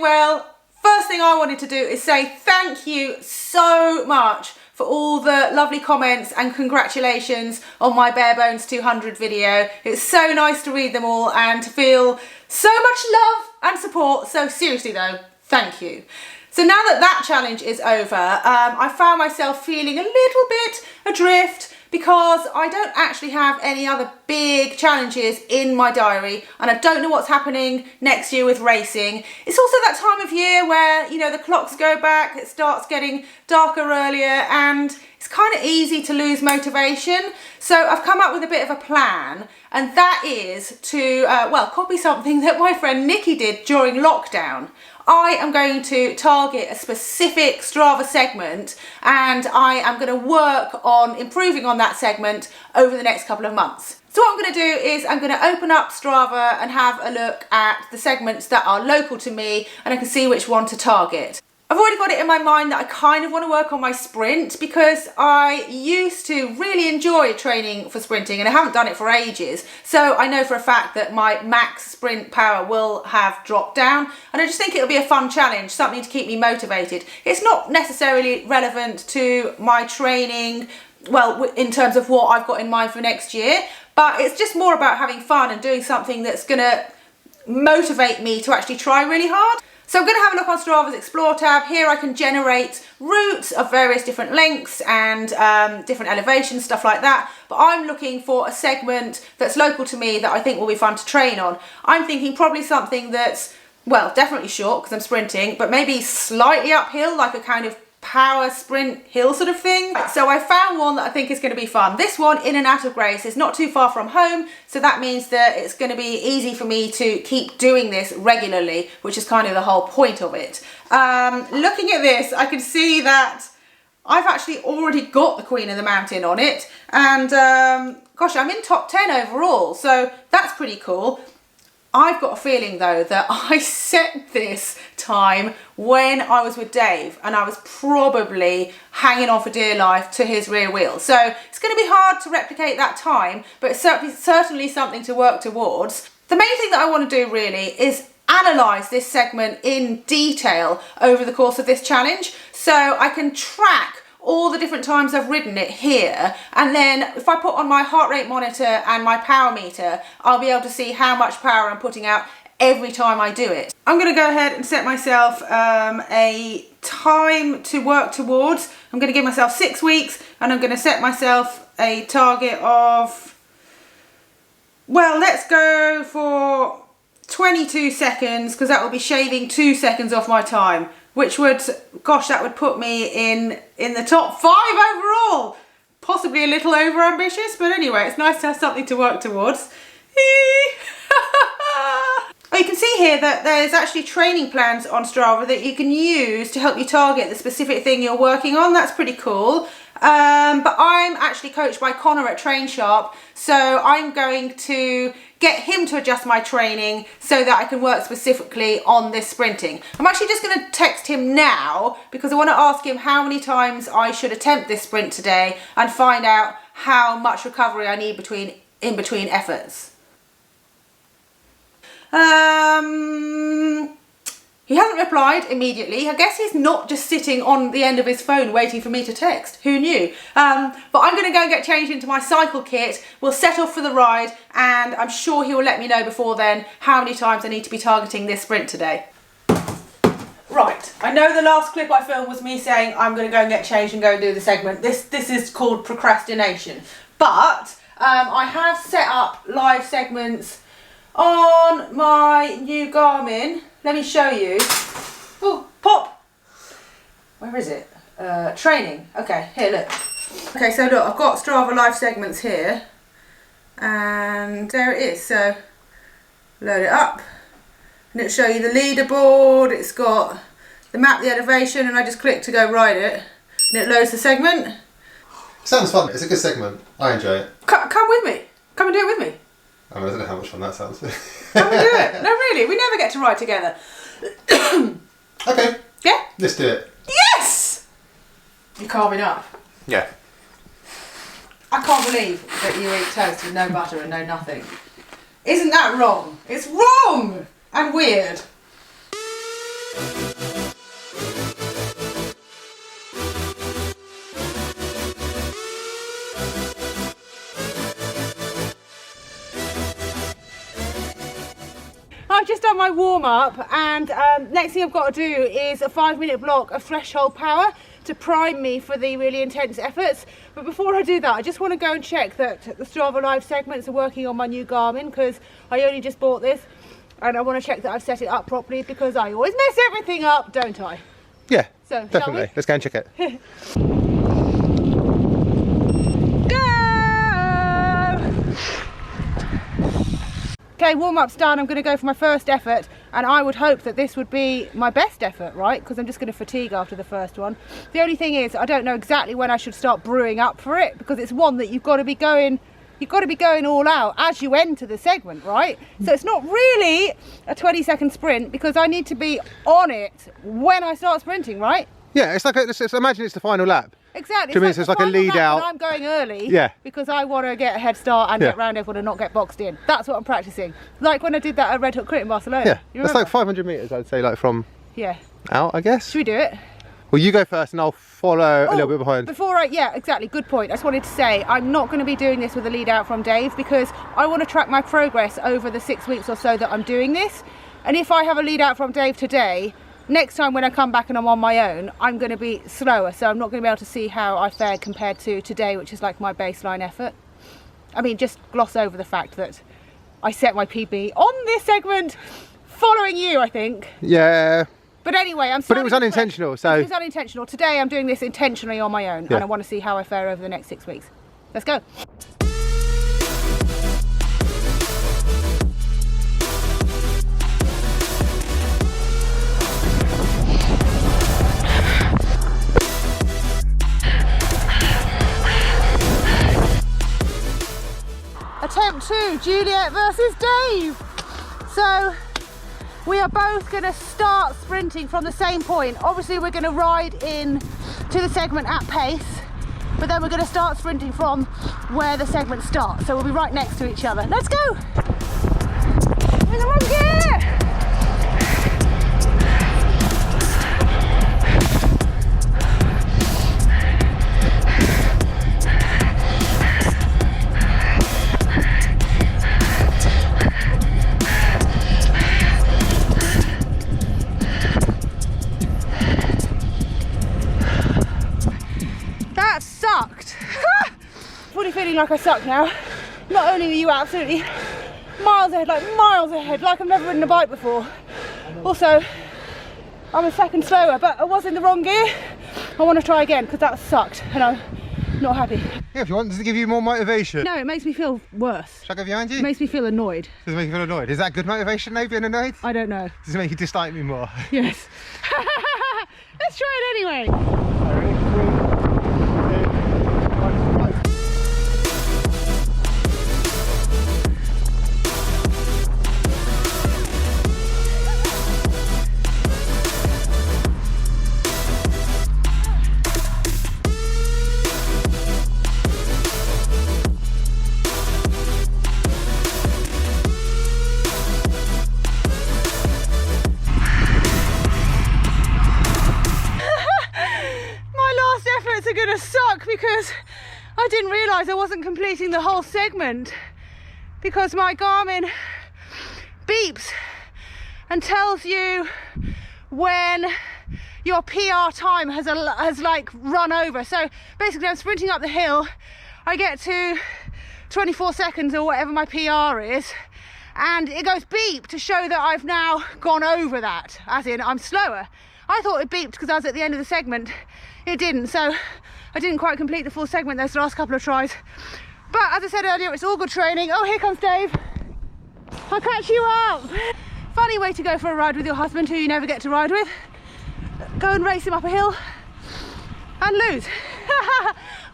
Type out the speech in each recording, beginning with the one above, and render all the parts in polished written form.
well. First thing I wanted to do is say thank you so much for all the lovely comments and congratulations on my Bare Bones 200 video. It's so nice to read them all and to feel so much love and support. So seriously though, thank you. So now that that challenge is over, I found myself feeling a little bit adrift because I don't actually have any other big challenges in my diary and I don't know what's happening next year with racing. It's also that time of year where, you know, the clocks go back, it starts getting darker earlier and it's kind of easy to lose motivation. So I've come up with a bit of a plan, and that is to, copy something that my friend Nikki did during lockdown. I am going to target a specific Strava segment and I am going to work on improving on that segment over the next couple of months. So what I'm going to do is I'm going to open up Strava and have a look at the segments that are local to me and I can see which one to target. I've already got it in my mind that I kind of want to work on my sprint because I used to really enjoy training for sprinting and I haven't done it for ages. So I know for a fact that my max sprint power will have dropped down and I just think it'll be a fun challenge, something to keep me motivated. It's not necessarily relevant to my training, well, in terms of what I've got in mind for next year, but it's just more about having fun and doing something that's going to motivate me to actually try really hard. So I'm going to have a look on Strava's Explore tab. Here I can generate routes of various different lengths and different elevations, stuff like that. But I'm looking for a segment that's local to me that I think will be fun to train on. I'm thinking probably something that's, well, definitely short because I'm sprinting, but maybe slightly uphill, like a kind of power sprint hill sort of thing. So I found one that I think is going to be fun. This one, in and out of Grace, is not too far from home, so that means that it's going to be easy for me to keep doing this regularly, which is kind of the whole point of it. Looking at this, I can see that I've actually already got the Queen of the Mountain on it, and gosh, I'm in top 10 overall, so that's pretty cool. I've got a feeling though that I set this time when I was with Dave and I was probably hanging on for dear life to his rear wheel. So it's going to be hard to replicate that time, but it's certainly something to work towards. The main thing that I want to do really is analyse this segment in detail over the course of this challenge so I can track all the different times I've ridden it here, and then if I put on my heart rate monitor and my power meter, I'll be able to see how much power I'm putting out every time I do it. I'm going to go ahead and set myself a time to work towards. I'm going to give myself 6 weeks and I'm going to set myself a target of, well, let's go for 22 seconds because that will be shaving 2 seconds off my time, which would, gosh, that would put me in the top 5 overall. Possibly a little over ambitious, but anyway, it's nice to have something to work towards. Well, you can see here that there's actually training plans on Strava that you can use to help you target the specific thing you're working on. That's pretty cool. But I'm actually coached by Connor at Train Sharp, so I'm going to get him to adjust my training so that I can work specifically on this sprinting. I'm actually just going to text him now because I want to ask him how many times I should attempt this sprint today and find out how much recovery I need in between efforts. He hasn't replied immediately. I guess he's not just sitting on the end of his phone waiting for me to text. Who knew? But I'm going to go and get changed into my cycle kit. We'll set off for the ride and I'm sure he will let me know before then how many times I need to be targeting this sprint today. Right, I know the last clip I filmed was me saying I'm going to go and get changed and go and do the segment. This is called procrastination. But I have set up live segments on my new Garmin. Let me show you. Oh, pop! Where is it? Training. Okay, here, look. Okay, so look, I've got Strava live segments here. And there it is. So, load it up. And it'll show you the leaderboard. It's got the map, the elevation, and I just click to go ride it. And it loads the segment. Sounds fun. It's a good segment. I enjoy it. Come with me. Come and do it with me. I don't know how much fun that sounds. Come and do it. No, really, we never get to ride together. Okay. Yeah? Let's do it. Yes! You're carving up. Yeah. I can't believe that you eat toast with no butter and no nothing. Isn't that wrong? It's wrong! And weird. I've just done my warm-up, and next thing I've got to do is a 5-minute block of threshold power to prime me for the really intense efforts. But before I do that, I just want to go and check that the Strava Live segments are working on my new Garmin, because I only just bought this, and I want to check that I've set it up properly, because I always mess everything up, don't I? Yeah, So, definitely. Let's go and check it. Okay, warm-up's done. I'm going to go for my first effort, and I would hope that this would be my best effort, right? Because I'm just going to fatigue after the first one. The only thing is, I don't know exactly when I should start brewing up for it, because it's one that you've got to be going all out as you enter the segment, right? So it's not really a 20-second sprint, because I need to be on it when I start sprinting, right? Yeah, it's like imagine it's the final lap. Exactly. To me, it's like a lead out. I'm going early. Yeah. Because I want to get a head start and get round everyone and not get boxed in. That's what I'm practicing. Like when I did that at Red Hook Crit in Barcelona. Yeah. You That's remember? like 500 metres, I'd say, like from Yeah. out, I guess. Should we do it? Well, you go first and I'll follow a little bit behind. Yeah, exactly. Good point. I just wanted to say I'm not going to be doing this with a lead out from Dave, because I want to track my progress over the 6 weeks or so that I'm doing this. And if I have a lead out from Dave today, next time when I come back and I'm on my own, I'm going to be slower, so I'm not going to be able to see how I fared compared to today, which is like my baseline effort. I mean, just gloss over the fact that I set my PB on this segment following you, I think. Yeah. But anyway, But it was unintentional, so... It was unintentional. Today I'm doing this intentionally on my own, and I want to see how I fare over the next 6 weeks. Let's go. Attempt 2, Juliet versus Dave. So we are both going to start sprinting from the same point. Obviously we're going to ride in to the segment at pace, but then we're going to start sprinting from where the segment starts. So we'll be right next to each other. Let's go. In the wrong gear. That sucked. Fully feeling like I suck now. Not only were you absolutely miles ahead, like I've never ridden a bike before. Also, I'm a second slower, but I was in the wrong gear. I want to try again, because that sucked and I'm not happy. Yeah, if you want, does it give you more motivation? No, it makes me feel worse. Shall I go behind you? It makes me feel annoyed. Does it make you feel annoyed? Is that good motivation, though, being annoyed? I don't know. Does it make you dislike me more? Yes. Let's try it anyway. Are gonna suck, because I didn't realise I wasn't completing the whole segment, because my Garmin beeps and tells you when your PR time has like run over. So basically I'm sprinting up the hill, I get to 24 seconds or whatever my PR is, and it goes beep to show that I've now gone over that, as in I'm slower. I thought it beeped because I was at the end of the segment. It didn't, so I didn't quite complete the full segment those last couple of tries. But as I said earlier, it's all good training. Oh, here comes Dave. I'll catch you up. Funny way to go for a ride with your husband who you never get to ride with. Go and race him up a hill and lose.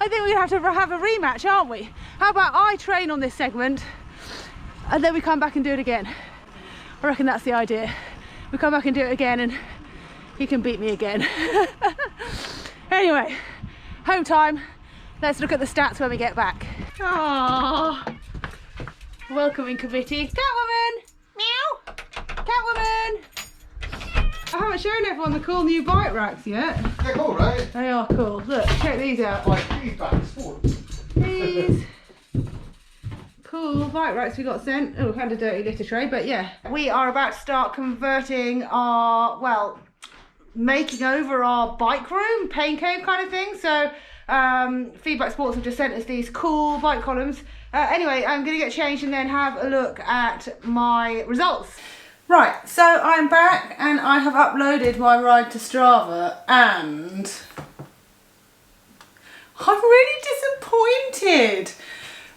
I think we're gonna have a rematch, aren't we? How about I train on this segment and then we come back and do it again? I reckon that's the idea. We come back and do it again and he can beat me again. Anyway, home time. Let's look at the stats when we get back. Aww. Welcoming committee. Catwoman! Meow! Catwoman! I haven't shown everyone the cool new bike racks yet. They're cool, right? They are cool. Look, check these out. Like feedback sports. These cool bike racks we got sent. Oh, and a dirty litter tray, but yeah. We are about to start converting our, well, making over our bike room, pain cave kind of thing. So Feedback Sports have just sent us these cool bike columns. Anyway, I'm going to get changed and then have a look at my results. Right, so I'm back and I have uploaded my ride to Strava and I'm really disappointed.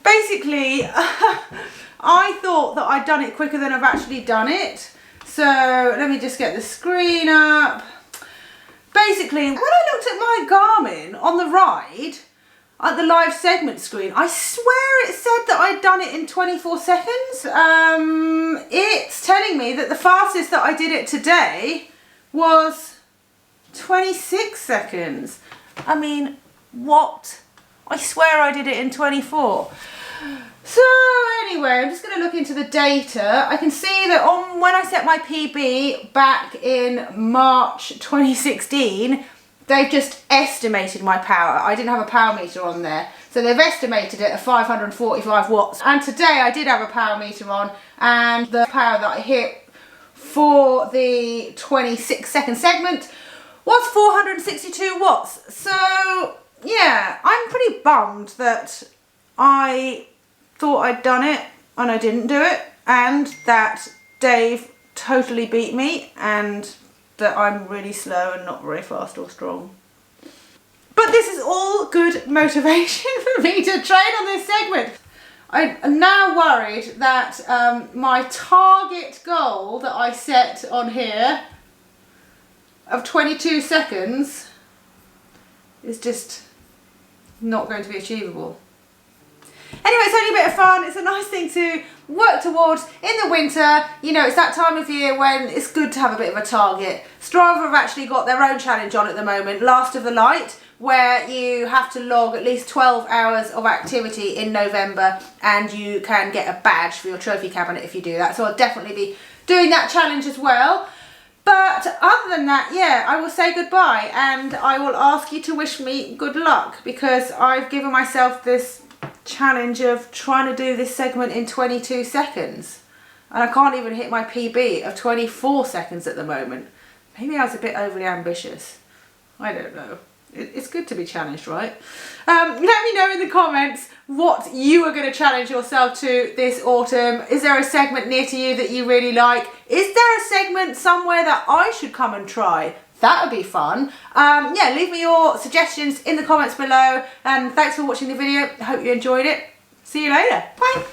Basically, I thought that I'd done it quicker than I've actually done it. So let me just get the screen up. Basically, when I looked at my Garmin on the ride, at the live segment screen, I swear it said that I'd done it in 24 seconds. It's telling me that the fastest that I did it today was 26 seconds. I mean, what? I swear I did it in 24. So anyway, I'm just going to look into the data. I can see that when I set my PB back in March 2016, they've just estimated my power. I didn't have a power meter on there. So they've estimated it at 545 watts. And today I did have a power meter on, and the power that I hit for the 26-second segment was 462 watts. So yeah, I'm pretty bummed that I thought I'd done it and I didn't do it, and that Dave totally beat me, and that I'm really slow and not very fast or strong. But this is all good motivation for me to train on this segment. I'm now worried that my target goal that I set on here of 22 seconds is just not going to be achievable. Anyway, it's only a bit of fun. It's a nice thing to work towards in the winter. You know, it's that time of year when it's good to have a bit of a target. Strava have actually got their own challenge on at the moment, Last of the Light, where you have to log at least 12 hours of activity in November and you can get a badge for your trophy cabinet if you do that. So I'll definitely be doing that challenge as well. But other than that, yeah, I will say goodbye and I will ask you to wish me good luck, because I've given myself this challenge of trying to do this segment in 22 seconds and I can't even hit my PB of 24 seconds at the moment. Maybe I was a bit overly ambitious. I don't know. It's good to be challenged, right? Let me know in the comments what you are going to challenge yourself to this autumn. Is there a segment near to you that you really like? Is there a segment somewhere that I should come and try? That would be fun. Yeah, leave me your suggestions in the comments below, and thanks for watching the video. I hope you enjoyed it. See you later. Bye.